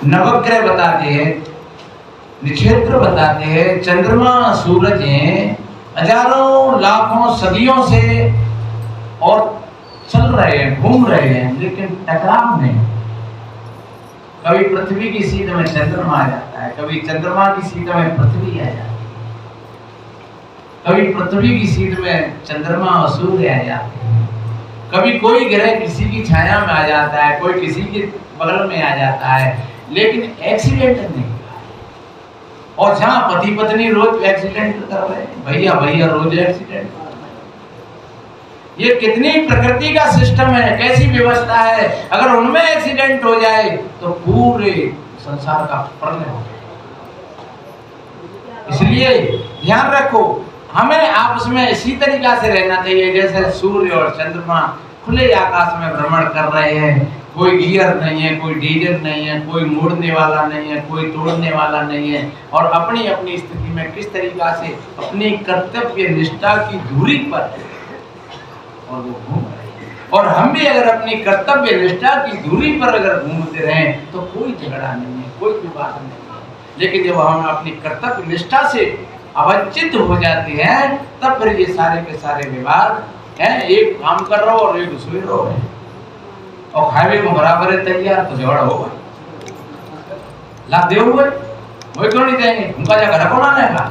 नवग्रह बताते हैं, नक्षत्र बताते हैं, चंद्रमा सूरज हैं, हजारों लाखों सदियों से और चल रहे हैं, घूम रहे हैं, लेकिन टकराव नहीं। कभी पृथ्वी की सीध में चंद्रमा आ जाता है, कभी चंद्रमा की सीध में पृथ्वी आ जाती है, कभी पृथ्वी की सीध में चंद्रमा और सूर्य आ जाते हैं, कभी कोई ग्रह किसी की छाया में आ जाता है, कोई किसी के बगल में आ जाता है, लेकिन एक्सीडेंट नहीं। और जहां पति पत्नी रोज एक्सीडेंट कर रहे हैं, भैया भैया रोज एक्सीडेंट कर रहे हैं। ये कितनी प्रकृति का सिस्टम है, कैसी व्यवस्था है। अगर उनमें एक्सीडेंट हो जाए तो पूरे संसार का प्रलय हो जाए। इसलिए ध्यान रखो, हमें आपस में इसी तरीका से रहना चाहिए जैसे सूर्य और चंद्रमा खुले आकाश में भ्रमण कर रहे हैं। कोई गियर नहीं है, कोई डीजल नहीं है, कोई मोड़ने वाला नहीं है, कोई तोड़ने वाला नहीं है, और अपनी अपनी स्थिति में किस तरीका से अपनी कर्तव्य निष्ठा की दूरी पर और वो घूम रहे हैं। और हम भी अगर अपनी कर्तव्य निष्ठा की दूरी पर अगर घूमते रहें तो कोई झगड़ा नहीं है, कोई विवाद नहीं है। लेकिन जब हम अपनी कर्तव्य निष्ठा से अवचित हो जाते हैं तब फिर ये सारे के सारे विवाद हैं। एक काम कर रहा हो और एक दूसरे रहो और खावे को बराबर है तैयार तो झगड़ा होगा। लाभ दे हुए वही क्यों नहीं देंगे, उनका झगड़ा कौन आने का।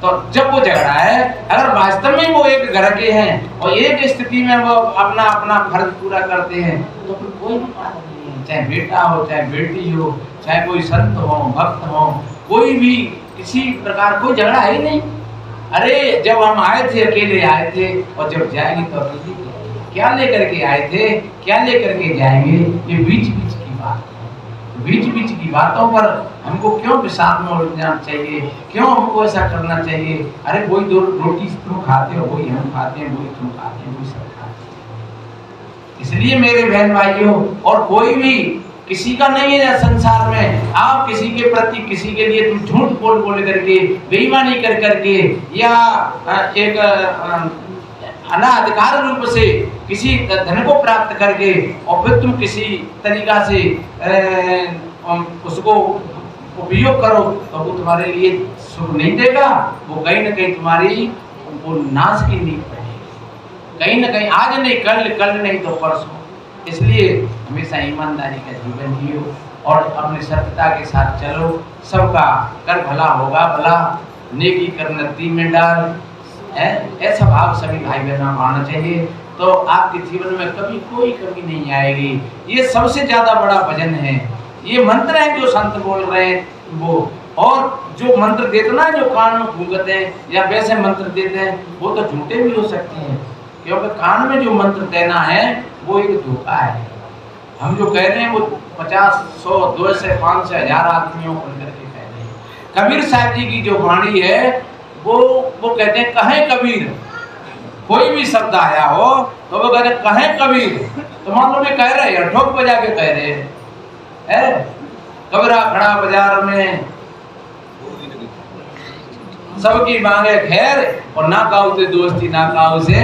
तो जब वो झगड़ा है, अगर वास्तव में वो एक घर के हैं और एक स्थिति में वो अपना अपना फर्ज पूरा करते हैं तो फिर कोई भी बात नहीं है। चाहे बेटा हो, चाहे बेटी हो, चाहे कोई संत हो, भक्त हो, कोई भी किसी प्रकार कोई झगड़ा है ही नहीं। अरे जब हम आए थे अकेले आए थे और जब जाएंगे तो अकेले क्या लेकर के आए थे, क्या लेकर के जाएंगे, ये बीच बीच की बात है। बीच बीच की बातों पर हमको क्यों विषाद में उलझना चाहिए, क्यों हमको ऐसा करना चाहिए। अरे वही दो रोटी तुम खाते हो, वही हम खाते हैं, वही तुम खाते हैं, वही सब खाते हैं। इसलिए मेरे बहन भाइयों, और कोई भी किसी का नहीं है संसार में। आप किसी के प्रति किसी के लिए तुम झूठ बोल बोल करके, बेईमानी कर करके, या एक अनाधिकार रूप से किसी धन को प्राप्त करके और फिर तुम किसी तरीका से उसको उपयोग करो तो वो तुम्हारे लिए सुख नहीं देगा। वो कहीं न कहीं तुम्हारी वो नाश की नींव पड़ेगी, कहीं न कहीं आज नहीं कल, कल नहीं तो परसों। इसलिए हमेशा ईमानदारी का जीवन जियो और अपनी सत्यता के साथ चलो। सबका कर भला होगा भला, नेकी कर नत्ती में डाल, ऐसा भाव सभी भाई बहनों को आना चाहिए। तो आपके जीवन में कभी कोई कमी नहीं आएगी। ये सबसे ज्यादा बड़ा भजन है। ये मंत्र है जो संत बोल रहे हैं वो, और जो मंत्र देते ना, जो कान में फूंकते हैं या वैसे मंत्र देते हैं वो तो झूठे भी हो सकते हैं, क्योंकि कान में जो मंत्र देना है वो एक धोखा है। हम जो कह रहे हैं वो 50, 100, 200, 500, 1000 आदमियों को करके कह रहे हैं। कबीर साहब जी की जो वाणी है वो कहते हैं कहें कबीर। कोई भी शब्द आया हो तो वो कहते हैं कहें कबीर, तो मान लो मैं कह रहे हैं, ठोक बजा के कह रहे हैं। कबरा खड़ा बाजार में सबकी मांगे खैर, और ना काऊ से दोस्ती ना काऊ से।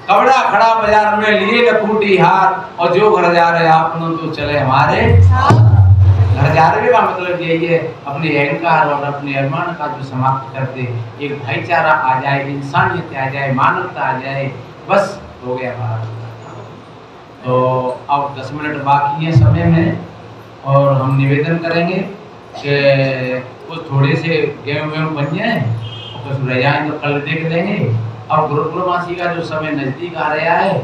कबड़ा खड़ा बाजार में लिए लपूटी हाथ, और जो घर जा रहे आपनों तो चले हमारे घर जा रहे का मतलब यही है, अपने अहंकार और अपने अभिमान का जो समाप्त कर दे, एक भाईचारा आ जाए, इंसानियत आ जाए, मानवता आ जाए, बस हो गया हमारा। तो अब 10 मिनट बाकी है समय में, और हम निवेदन करेंगे कि कुछ थोड़े से गेहूँ बन जाए और कुछ रह जाए तो कल देख लेंगे। और गुरुकुलवासी का जो समय नज़दीक आ रहा है,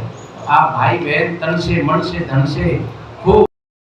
आप भाई बहन तन से, मन से, धन से